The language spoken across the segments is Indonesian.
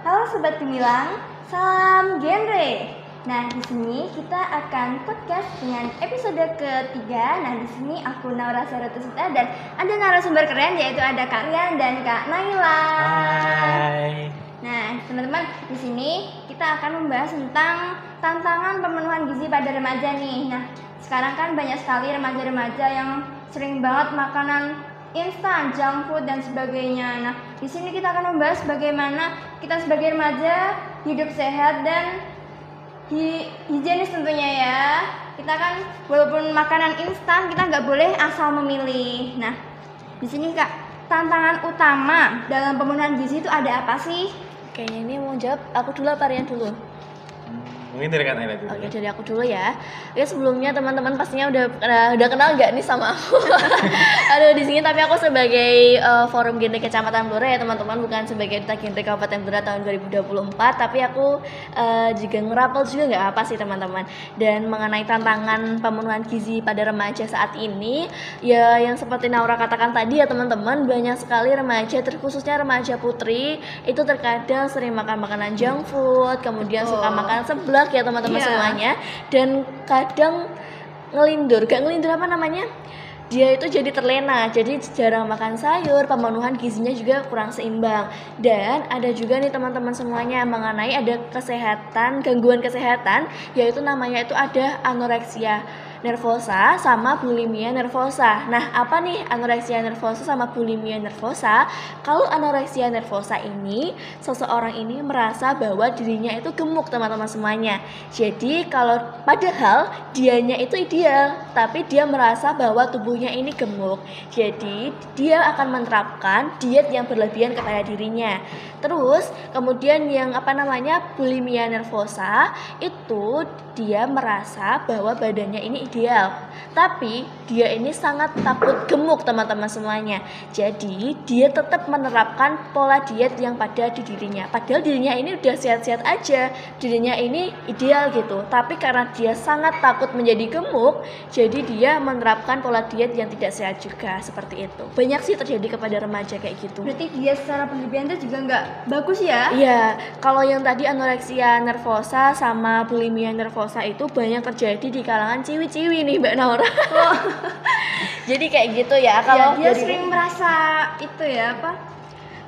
Halo Sobat Gemilang, salam genre. Nah, di sini kita akan podcast dengan episode ketiga. Nah, di sini aku Naura Saratusita dan ada narasumber keren yaitu ada Kak Rian dan Kak Naila. Hai. Nah, teman-teman, di sini kita akan membahas tentang tantangan pemenuhan gizi pada remaja nih. Nah, sekarang kan banyak sekali remaja-remaja yang sering banget makanan instan, junk food dan sebagainya. Nah, di sini kita akan membahas bagaimana kita sebagai remaja hidup sehat dan higienis tentunya ya. Kita kan walaupun makanan instan kita nggak boleh asal memilih. Nah, di sini Kak, tantangan utama dalam pemenuhan gizi itu ada apa sih? Kayaknya ini mau jawab aku dulu apa Rian dulu? Mungkin dari Kak Naila dulu. Oke, dari aku dulu ya. Oke, sebelumnya teman-teman pastinya udah kenal nggak nih sama aku? Aduh, di sini tapi aku sebagai forum genre Kecamatan Blora ya teman-teman, bukan sebagai duta genre Kabupaten Blora tahun 2024, tapi aku juga ngerapel juga nggak apa sih teman-teman. Dan mengenai tantangan pemenuhan gizi pada remaja saat ini, ya yang seperti Naura katakan tadi ya teman-teman, banyak sekali remaja, terkhususnya remaja putri itu terkadang sering makan makanan junk food, kemudian suka makan seblak ya teman-teman semuanya, dan kadang gak ngelindur apa namanya, dia itu jadi terlena, jadi jarang makan sayur, pemenuhan gizinya juga kurang seimbang. Dan ada juga nih teman-teman semuanya mengenai ada gangguan kesehatan, yaitu namanya itu ada anoreksia nervosa sama bulimia nervosa. Nah, apa nih anoreksia nervosa sama bulimia nervosa? Kalau anoreksia nervosa ini, seseorang ini merasa bahwa dirinya itu gemuk teman-teman semuanya. Jadi kalau padahal dianya itu ideal, tapi dia merasa bahwa tubuhnya ini gemuk. Jadi dia akan menerapkan diet yang berlebihan kepada dirinya. Terus kemudian yang bulimia nervosa itu dia merasa bahwa badannya ini ideal, tapi dia ini sangat takut gemuk teman-teman semuanya. Jadi dia tetap menerapkan pola diet yang pada di dirinya, padahal dirinya ini udah sehat-sehat aja, dirinya ini ideal gitu, tapi karena dia sangat takut menjadi gemuk, jadi dia menerapkan pola diet yang tidak sehat juga. Seperti itu banyak sih terjadi kepada remaja kayak gitu. Berarti dia secara berlebihan itu juga nggak bagus ya? Iya, kalau yang tadi anoreksia nervosa sama bulimia nervosa itu banyak terjadi di kalangan ciwi-ciwi nih Mbak Naura. Oh. Jadi kayak gitu ya, kalau dia sering merasa itu ya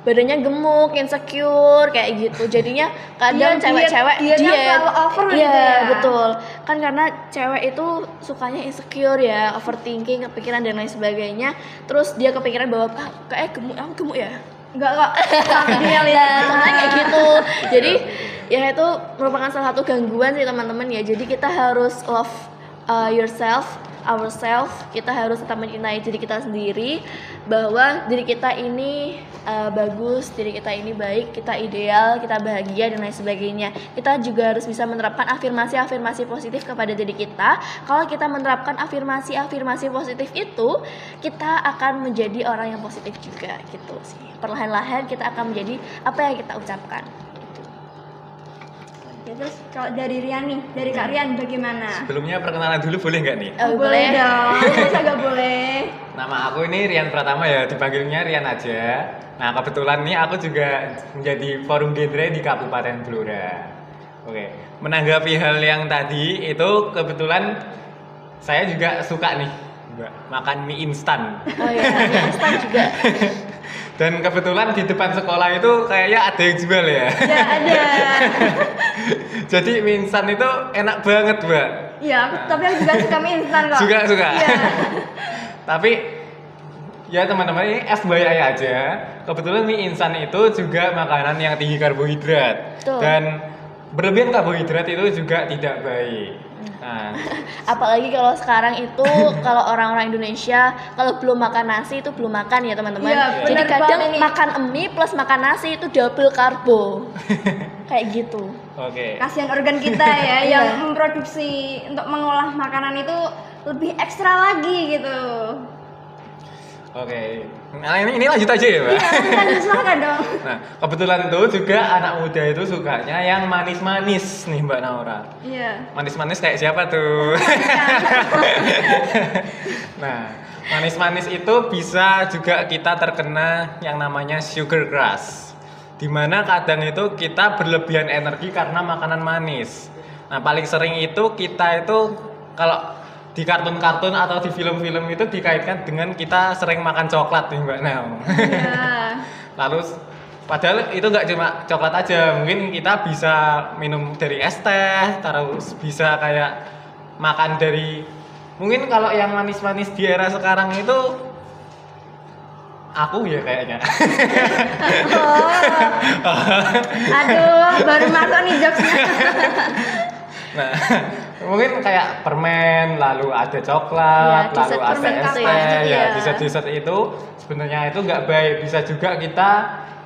badannya gemuk, insecure kayak gitu. Jadinya kadang cewek-cewek diet over gitu iya, ya. betul. Kan karena cewek itu sukanya insecure ya, overthinking, kepikiran dan lain sebagainya. Terus dia kepikiran bahwa kayak gemuk ya. Enggak dia lihat kayak gitu. Jadi ya itu merupakan salah satu gangguan sih teman-teman ya. Jadi kita harus love ourselves, kita harus tetap mencintai diri kita sendiri, bahwa diri kita ini bagus, diri kita ini baik, kita ideal, kita bahagia dan lain sebagainya. Kita juga harus bisa menerapkan afirmasi positif kepada diri kita. Kalau kita menerapkan afirmasi positif itu, kita akan menjadi orang yang positif juga gitu sih. Perlahan-lahan kita akan menjadi apa yang kita ucapkan. Ya, terus kalau dari Rian nih, dari Kak Rian bagaimana? Sebelumnya perkenalan dulu boleh nggak nih? Boleh dong, masa nggak boleh? Nama aku ini Rian Pratama ya, dipanggilnya Rian aja. Nah kebetulan nih aku juga menjadi forum genre di Kabupaten Blora. Oke, menanggapi hal yang tadi itu kebetulan saya juga suka nih makan mie instan. Oh iya, mie instan juga. Dan kebetulan di depan sekolah itu kayaknya ada yang jual ya. Ya ada. Jadi mie instan itu enak banget, Mbak. Iya, tapi aku juga suka mie instan kok. Suka. Iya. Tapi ya teman-teman, ini FYI aja. Kebetulan mie instan itu juga makanan yang tinggi karbohidrat. Betul. Dan berlebihan karbohidrat itu juga tidak baik. Nah, apalagi kalau sekarang itu kalau orang-orang Indonesia kalau belum makan nasi itu belum makan ya teman-teman. Ya, jadi kadang makan mie plus makan nasi itu double karbo. Kayak gitu. Oke. Kasihan organ kita ya yang memproduksi untuk mengolah makanan itu lebih ekstra lagi gitu. Oke. Nah, ini lanjut aja ya, Mbak. Iya, silakan dong. Nah, kebetulan itu juga anak muda itu sukanya yang manis-manis nih, Mbak Naura. Iya. Manis-manis kayak siapa tuh? Nah, manis-manis itu bisa juga kita terkena yang namanya sugar crush. Dimana kadang itu kita berlebihan energi karena makanan manis. Nah paling sering itu kita itu kalau di kartun-kartun atau di film-film itu dikaitkan dengan kita sering makan coklat nih Mbak Nel. Ya. Lalu padahal itu nggak cuma coklat aja, mungkin kita bisa minum dari es teh, terus bisa kayak makan dari, mungkin kalau yang manis-manis di era sekarang itu aku ya kayaknya. Aduh, baru masuk nih jokesnya. Nah, mungkin kayak permen, lalu ada coklat, Ya, lalu dessert ada permen es gitu teh, ya. ya Iya. dessert-dessert itu sebenarnya itu nggak baik, bisa juga kita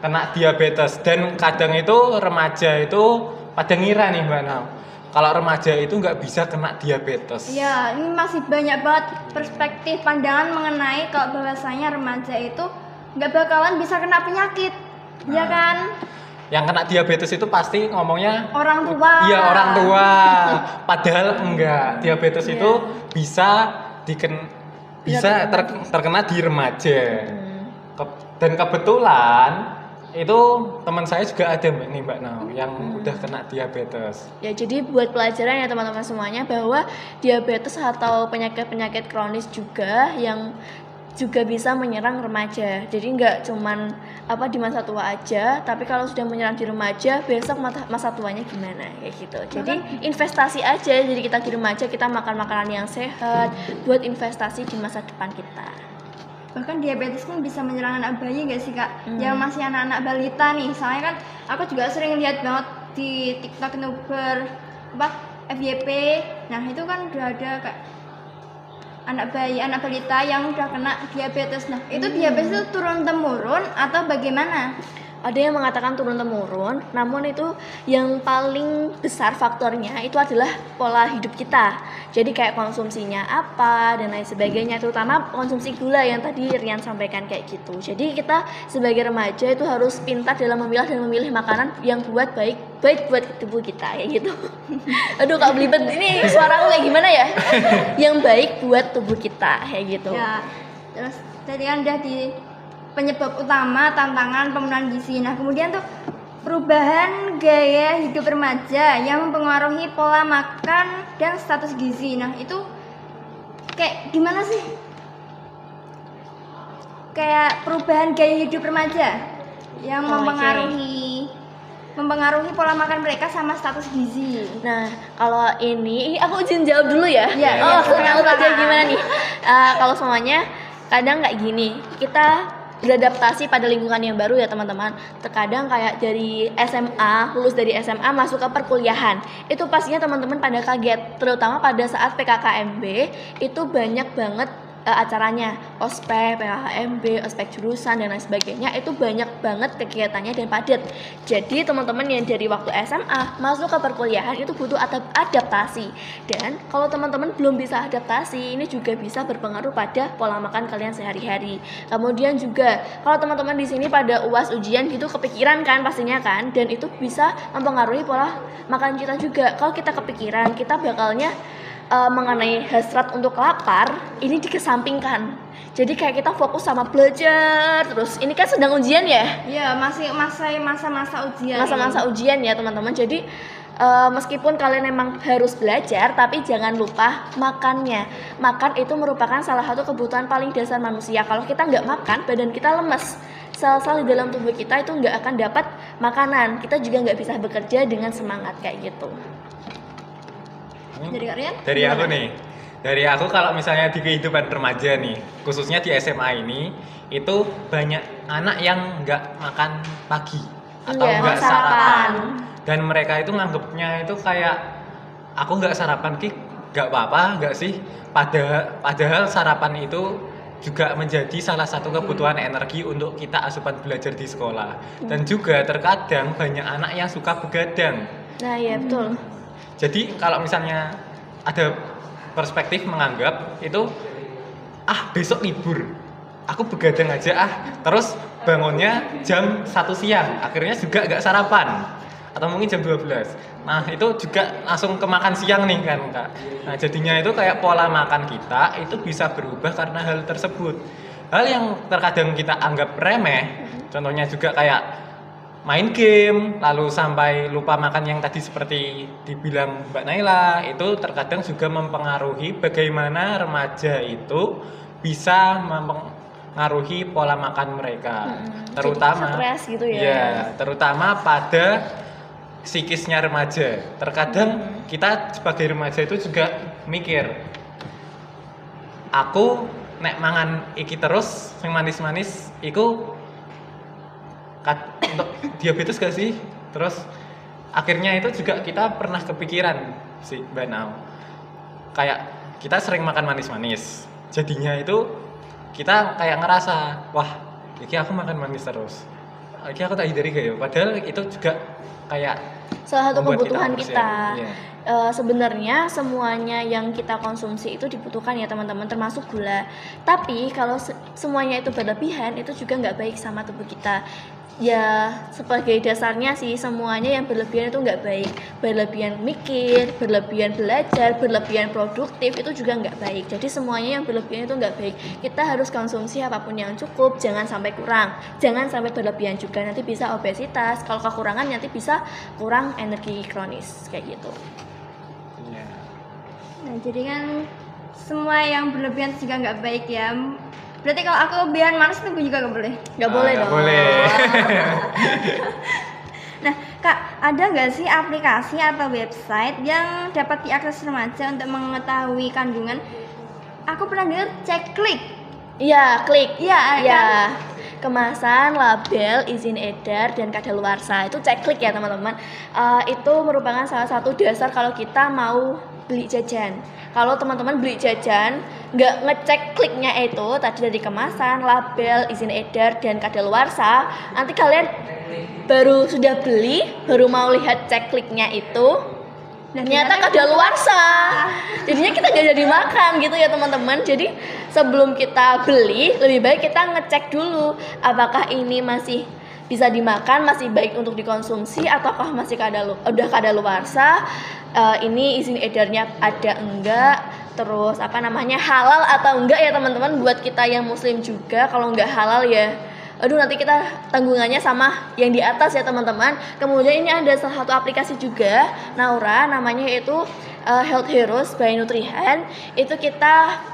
kena diabetes. Dan kadang itu remaja itu pada ngira nih Mbak Nau, kalau remaja itu nggak bisa kena diabetes. Ya, ini masih banyak banget perspektif pandangan mengenai kalau bahwasanya remaja itu nggak bakalan bisa kena penyakit, ya Nah. kan? Yang kena diabetes itu pasti ngomongnya Orang tua. iya orang tua. Padahal enggak, diabetes Iya. itu bisa terkena di remaja. Dan kebetulan itu teman saya juga ada nih Mbak Nau yang udah kena diabetes. Ya, jadi buat pelajaran ya teman-teman semuanya bahwa diabetes atau penyakit-penyakit kronis juga yang juga bisa menyerang remaja. Jadi nggak cuman di masa tua aja, tapi kalau sudah menyerang di remaja, besok masa tuanya gimana kayak gitu. Jadi investasi aja. Jadi kita di remaja kita makan makanan yang sehat buat investasi di masa depan kita. Bahkan diabetes pun bisa menyerang anak bayi nggak sih kak? Yang masih anak-anak balita nih. Soalnya kan aku juga sering lihat banget di TikTok nuber FYP. Nah itu kan udah ada kak anak bayi, anak balita yang udah kena diabetes. Nah itu diabetes itu turun temurun atau bagaimana? Ada yang mengatakan turun temurun, namun itu yang paling besar faktornya itu adalah pola hidup kita. Jadi kayak konsumsinya apa dan lain sebagainya, terutama konsumsi gula yang tadi Rian sampaikan kayak gitu. Jadi kita sebagai remaja itu harus pintar dalam memilah dan memilih makanan yang baik buat tubuh kita kayak gitu. Aduh Kak belibet, ini suara aku kayak gimana ya? Yang baik buat tubuh kita kayak gitu. Ya, terus tadi kan udah di penyebab utama tantangan pemenuhan gizi. Nah kemudian tuh perubahan gaya hidup remaja yang mempengaruhi pola makan dan status gizi. Nah itu kayak gimana sih? Kayak perubahan gaya hidup remaja yang mempengaruhi pola makan mereka sama status gizi. Nah, kalau ini aku izin jawab dulu ya. Iya, Aku tahu aja gimana nih. Kalau semuanya kadang kayak gini, kita beradaptasi pada lingkungan yang baru ya teman-teman. Terkadang kayak dari SMA, lulus dari SMA masuk ke perkuliahan, itu pastinya teman-teman pada kaget, terutama pada saat PKKMB itu banyak banget acaranya, ospek, PKKMB, ospek jurusan dan lain sebagainya, itu banyak banget kegiatannya dan padat. Jadi teman-teman yang dari waktu SMA masuk ke perkuliahan itu butuh adaptasi. Dan kalau teman-teman belum bisa adaptasi, ini juga bisa berpengaruh pada pola makan kalian sehari-hari. Kemudian juga kalau teman-teman di sini pada UAS ujian gitu kepikiran kan pastinya kan, dan itu bisa mempengaruhi pola makan kita juga. Kalau kita kepikiran, kita bakalnya mengenai hasrat untuk lapar ini dikesampingkan. Jadi kayak kita fokus sama belajar terus. Ini kan sedang ujian ya? Iya, masih masa-masa ujian. Masa-masa ujian ya teman-teman. Jadi meskipun kalian memang harus belajar, tapi jangan lupa makannya. Makan itu merupakan salah satu kebutuhan paling dasar manusia. Kalau kita nggak makan, badan kita lemes. Sel-sel di dalam tubuh kita itu nggak akan dapat makanan. Kita juga nggak bisa bekerja dengan semangat kayak gitu. Dari Kak Rian? Dari aku nih, dari aku kalau misalnya di kehidupan remaja nih, khususnya di SMA ini, itu banyak anak yang nggak makan pagi atau Iya, nggak sarapan. sarapan, dan mereka itu nganggapnya itu kayak aku nggak sarapan nggak apa-apa nggak sih, padahal sarapan itu juga menjadi salah satu kebutuhan energi untuk kita asupan belajar di sekolah. Dan juga terkadang banyak anak yang suka begadang. Nah iya betul. Jadi kalau misalnya ada perspektif menganggap itu besok libur, aku begadang aja terus bangunnya jam 1 siang, akhirnya juga nggak sarapan atau mungkin jam 12. Nah itu juga langsung ke makan siang nih kan Kak. Nah jadinya itu kayak pola makan kita itu bisa berubah karena hal tersebut. Hal yang terkadang kita anggap remeh, contohnya juga kayak main game, lalu sampai lupa makan yang tadi seperti dibilang Mbak Naila, itu terkadang juga mempengaruhi bagaimana remaja itu bisa mempengaruhi pola makan mereka, terutama stres gitu ya. Iya, terutama pada psikisnya remaja. Terkadang kita sebagai remaja itu juga mikir, aku nek mangan iki terus sing manis-manis iku untuk diabetes gak sih? Terus akhirnya itu juga kita pernah kepikiran sih Mbak Nau, kayak kita sering makan manis-manis, jadinya itu kita kayak ngerasa, wah iki aku makan manis terus, iki aku tak hindari gak ya? Padahal itu juga kayak salah satu membuat kebutuhan kita kita. Iya. Sebenarnya semuanya yang kita konsumsi itu dibutuhkan ya teman-teman, termasuk gula. Tapi kalau semuanya itu berlebihan, itu juga nggak baik sama tubuh kita. Ya sebagai dasarnya sih semuanya yang berlebihan itu nggak baik. Berlebihan mikir, berlebihan belajar, berlebihan produktif itu juga nggak baik. Jadi semuanya yang berlebihan itu nggak baik. Kita harus konsumsi apapun yang cukup, jangan sampai kurang, jangan sampai berlebihan juga, nanti bisa obesitas. Kalau kekurangan nanti bisa kurang energi kronis kayak gitu. Iya. Nah, jadi kan semua yang berlebihan juga nggak baik ya. Berarti kalau aku biar manis tuh juga nggak boleh. Nggak boleh Nggak dong. boleh. Nah, Kak, ada nggak sih aplikasi atau website yang dapat diakses remaja untuk mengetahui kandungan? Aku pernah dengar cek klik. Iya, klik. Iya, Iya. Kemasan, label, izin edar, dan kadaluarsa itu cek klik ya teman-teman. Itu merupakan salah satu dasar kalau kita mau beli jajan. Kalau teman-teman beli jajan nggak ngecek kliknya itu tadi dari kemasan, label, izin edar, dan kadaluarsa, nanti kalian baru sudah beli, baru mau lihat cek kliknya itu, ternyata kadaluarsa. Jadinya kita gak jadi makan gitu ya teman-teman. Jadi sebelum kita beli, lebih baik kita ngecek dulu apakah ini masih bisa dimakan, masih baik untuk dikonsumsi, ataukah masih udah kadaluarsa. Ini izin edarnya ada enggak, terus halal atau enggak ya teman-teman. Buat kita yang muslim juga, kalau enggak halal ya aduh nanti kita tanggungannya sama yang di atas ya teman-teman. Kemudian ini ada salah satu aplikasi juga Naura, namanya itu Health Heroes by Nutrihan. Itu kita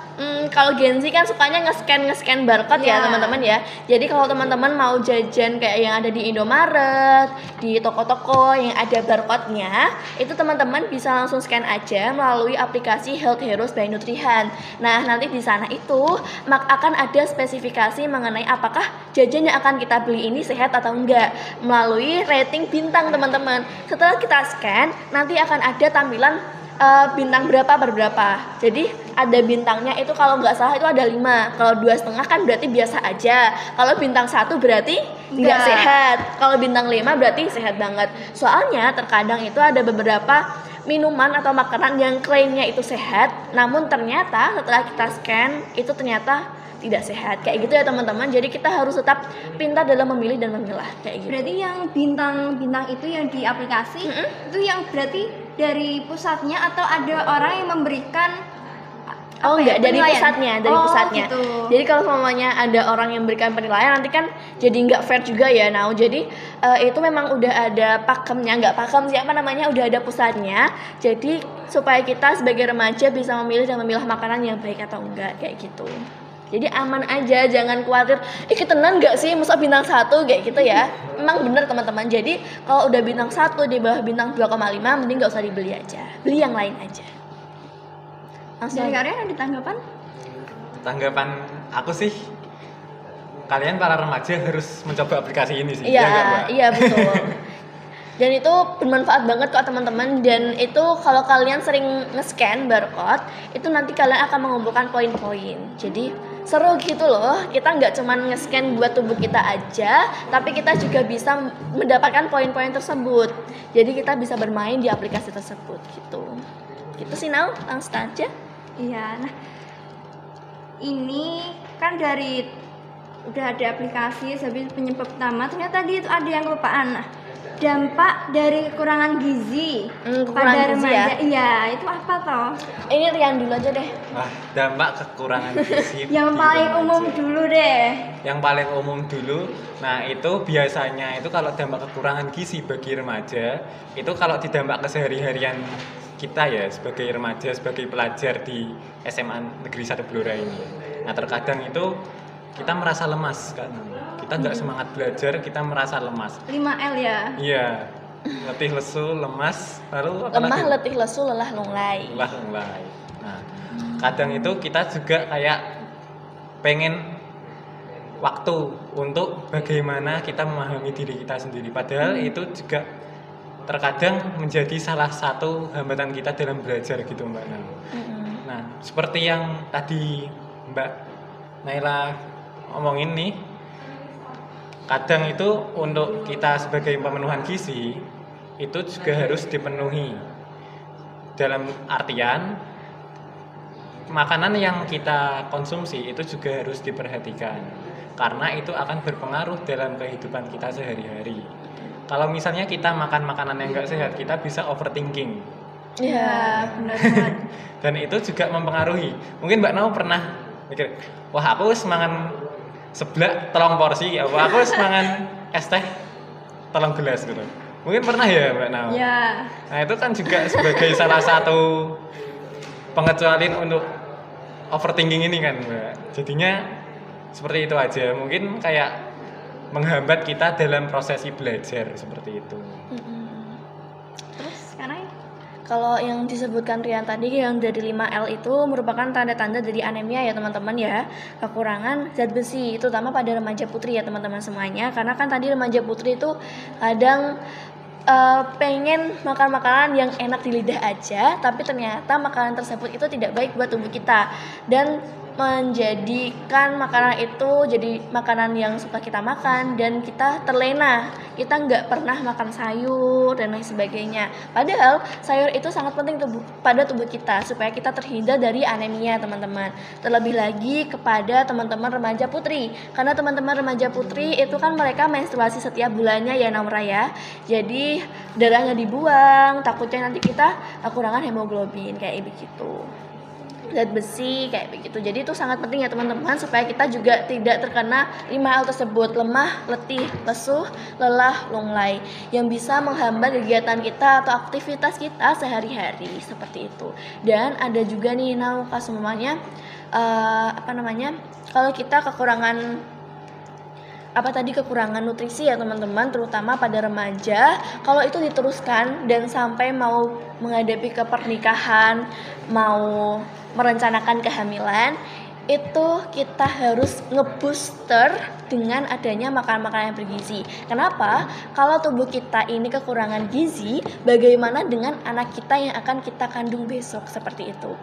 kalau Gen Z kan sukanya nge-scan barcode ya teman-teman ya. Jadi kalau teman-teman mau jajan kayak yang ada di Indomaret, di toko-toko yang ada barcode-nya, itu teman-teman bisa langsung scan aja melalui aplikasi Health Heroes by Nutrihan. Nah, nanti di sana itu akan ada spesifikasi mengenai apakah jajan yang akan kita beli ini sehat atau enggak melalui rating bintang teman-teman. Setelah kita scan, nanti akan ada tampilan bintang berapa per berapa. Jadi ada bintangnya itu kalau nggak salah itu ada 5. Kalau 2,5 kan berarti biasa aja. Kalau bintang 1 berarti tidak sehat. Kalau bintang 5 berarti sehat banget. Soalnya terkadang itu ada beberapa minuman atau makanan yang klaimnya itu sehat, namun ternyata setelah kita scan itu ternyata tidak sehat. Kayak gitu ya teman-teman. Jadi kita harus tetap pintar dalam memilih dan memilah kayak gitu. Berarti yang bintang-bintang itu yang di aplikasi itu yang berarti dari pusatnya atau ada orang yang memberikan Enggak, dari penilaian? pusatnya. Gitu. Jadi kalau semuanya ada orang yang memberikan penilaian nanti kan jadi nggak fair juga ya. Nah, jadi itu memang udah ada pakemnya, nggak pakem siapa namanya, udah ada pusatnya. Jadi supaya kita sebagai remaja bisa memilih dan memilah makanan yang baik atau enggak kayak gitu. Jadi aman aja, jangan khawatir, tenan nggak sih masa bintang 1 kayak gitu ya. Memang bener teman-teman. Jadi kalau udah bintang 1 di bawah bintang 2,5 mending nggak usah dibeli aja, beli yang lain aja. Langsung. Dari kalian ada tanggapan? Tanggapan aku sih, kalian para remaja harus mencoba aplikasi ini sih. Iya, Ya nggak, Mbak? iya betul. Dan itu bermanfaat banget kok teman-teman. Dan itu kalau kalian sering nge-scan barcode, itu nanti kalian akan mengumpulkan poin-poin. Jadi seru gitu loh. Kita nggak cuma nge-scan buat tubuh kita aja, tapi kita juga bisa mendapatkan poin-poin tersebut. Jadi kita bisa bermain di aplikasi tersebut gitu. Gitu sih Nau, langsung aja. Iya. Nah, ini kan dari udah ada aplikasi sebagai penyebab utama, ternyata tadi itu ada yang kelupaan. Nah, dampak dari kekurangan gizi Kekurangan pada gizi remaja. ya? Iya, itu apa toh? Ini Rian dulu aja deh. Wah, dampak kekurangan gizi Yang di paling remaja. umum dulu deh. Yang paling umum dulu, nah itu biasanya itu kalau dampak kekurangan gizi bagi remaja, itu kalau didampak kesehari-harian kita ya sebagai remaja, sebagai pelajar di SMA Negeri 1 Blora ini. Nah terkadang itu kita merasa lemas kan, kita nggak semangat belajar, kita merasa lemas. 5L ya. Iya, letih lesu, lemas, lalu apa Lemah, lagi? letih, lesu, lelah, lunglai. Lelah mulai. Nah, kadang itu kita juga kayak pengen waktu untuk bagaimana kita memahami diri kita sendiri. Padahal itu juga terkadang menjadi salah satu hambatan kita dalam belajar gitu Mbak Naila. Nah, seperti yang tadi Mbak Naila omongin nih, kadang itu untuk kita sebagai pemenuhan gizi itu juga harus dipenuhi. Dalam artian makanan yang kita konsumsi itu juga harus diperhatikan karena itu akan berpengaruh dalam kehidupan kita sehari-hari. Kalau misalnya kita makan makanan yang enggak sehat, kita bisa overthinking. Iya. Benar banget. Dan itu juga mempengaruhi. Mungkin Mbak Nau pernah mikir, wah aku wis mangan seblak telung porsi, aku wis mangan es teh telung gelas gitu. Mungkin pernah ya Mbak Nau? Ya. Nah itu kan juga sebagai salah satu pengecualian untuk overthinking ini kan Mbak. Jadinya seperti itu aja. Mungkin kayak menghambat kita dalam prosesi belajar seperti itu. Terus sekarang Kalau yang disebutkan Rian tadi yang dari 5L itu merupakan tanda-tanda dari anemia ya teman-teman ya. Kekurangan zat besi, terutama pada remaja putri ya teman-teman semuanya. Karena kan tadi remaja putri itu kadang pengen makan makanan yang enak di lidah aja, tapi ternyata makanan tersebut itu tidak baik buat tubuh kita dan menjadikan makanan itu jadi makanan yang suka kita makan dan kita terlena, kita nggak pernah makan sayur dan lain sebagainya. Padahal sayur itu sangat penting pada tubuh kita supaya kita terhindar dari anemia teman-teman. Terlebih lagi kepada teman-teman remaja putri, karena teman-teman remaja putri itu kan mereka menstruasi setiap bulannya ya Naura ya. Jadi darahnya dibuang, takutnya nanti kita kekurangan hemoglobin kayak begitu, zat besi kayak begitu. Jadi itu sangat penting ya teman-teman supaya kita juga tidak terkena 5L tersebut, lemah, letih, lesu, lelah, lunglai, yang bisa menghambat kegiatan kita atau aktivitas kita sehari-hari seperti itu. Dan ada juga nih semuanya kalau kita kekurangan nutrisi ya teman-teman, terutama pada remaja, kalau itu diteruskan dan sampai mau menghadapi ke pernikahan, mau merencanakan kehamilan, itu kita harus ngebooster dengan adanya makanan-makanan yang bergizi. Kenapa? Kalau tubuh kita ini kekurangan gizi, bagaimana dengan anak kita yang akan kita kandung besok seperti itu?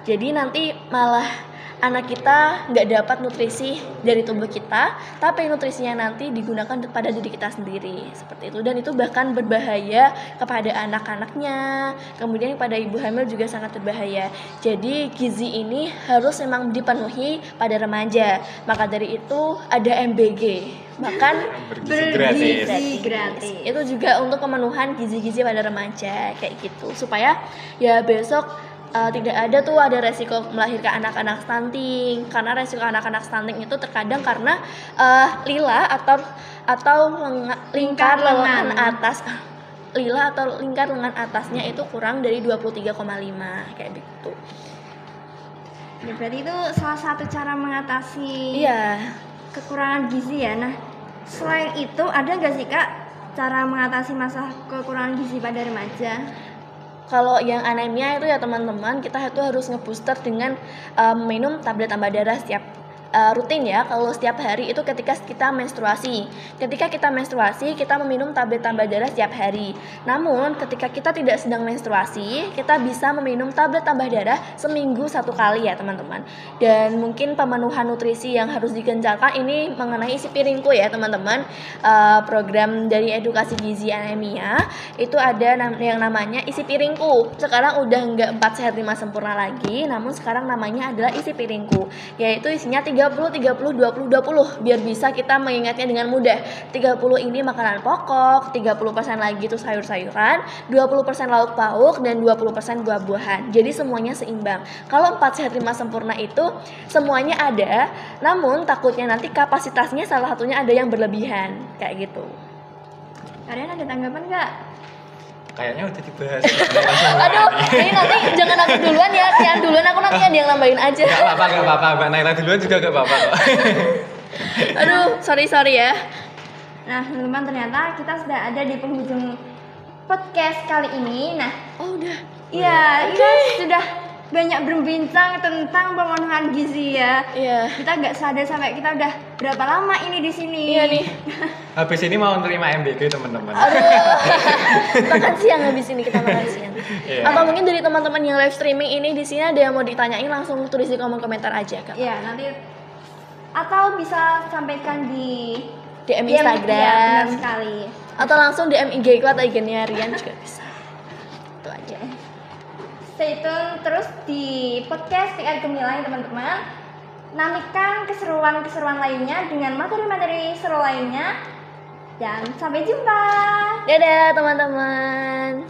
Jadi nanti malah anak kita nggak dapat nutrisi dari tubuh kita, tapi nutrisinya nanti digunakan pada diri kita sendiri seperti itu, dan itu bahkan berbahaya kepada anak-anaknya, kemudian pada ibu hamil juga sangat berbahaya. Jadi gizi ini harus memang dipenuhi pada remaja. Maka dari itu ada MBG, bahkan bergizi gratis. itu juga untuk pemenuhan gizi-gizi pada remaja kayak gitu, supaya ya besok tidak ada resiko melahirkan anak-anak stunting. Karena resiko anak-anak stunting itu terkadang karena lila atau lingkar lengan atasnya itu kurang dari 23,5 kayak gitu. Ya, berarti itu salah satu cara mengatasi kekurangan gizi ya. Nah, selain itu ada nggak sih Kak cara mengatasi masalah kekurangan gizi pada remaja? Kalau yang anemia itu ya teman-teman, kita itu harus ngebooster dengan minum tablet tambah darah setiap rutin ya. Kalau setiap hari itu ketika kita menstruasi. Ketika kita menstruasi, kita meminum tablet tambah darah setiap hari. Namun ketika kita tidak sedang menstruasi, kita bisa meminum tablet tambah darah seminggu 1 kali ya teman-teman. Dan mungkin pemenuhan nutrisi yang harus digencarkan ini mengenai isi piringku ya teman-teman. Program dari edukasi gizi anemia itu ada yang namanya isi piringku. Sekarang udah nggak 4 sehat 5 sempurna lagi, namun sekarang namanya adalah isi piringku, yaitu isinya 3 30 biar bisa kita mengingatnya dengan mudah. 30 ini makanan pokok, 30% lagi itu sayur-sayuran, 20% lauk pauk, dan 20% buah-buahan. Jadi semuanya seimbang. Kalau 4 sehat 5 sempurna itu semuanya ada, namun takutnya nanti kapasitasnya salah satunya ada yang berlebihan kayak gitu. Kalian ada tanggapan nggak? Kayaknya udah dibahas. Aduh, ini nanti jangan aku duluan ya, Rian duluan, aku nanti ada yang nambahin aja. Gak apa-apa, Mbak Naila duluan juga gak apa-apa kok. Aduh, sorry ya. Nah, teman-teman, ternyata kita sudah ada di penghujung podcast kali ini. Nah, Oh udah. iya, kita sudah banyak berbincang tentang pemenuhan gizi ya. Iya. Kita nggak sadar sampai kita udah berapa lama ini di sini. Iya nih. Habis ini mau nerima MBG teman-teman. Makan siang habis ini kita makan siang. Iya. Atau mungkin dari teman-teman yang live streaming ini di sini ada yang mau ditanyain langsung tulis di kolom komentar aja Kak. Iya, nanti atau bisa sampaikan di DM Iya, Instagram benar sekali. atau langsung DM IG ku atau IG-nya Rian juga bisa. Itu aja. Stay tune terus di podcast PR Gemilang teman-teman. Nantikan keseruan-keseruan lainnya dengan materi-materi seru lainnya. Dan sampai jumpa. Dadah teman-teman.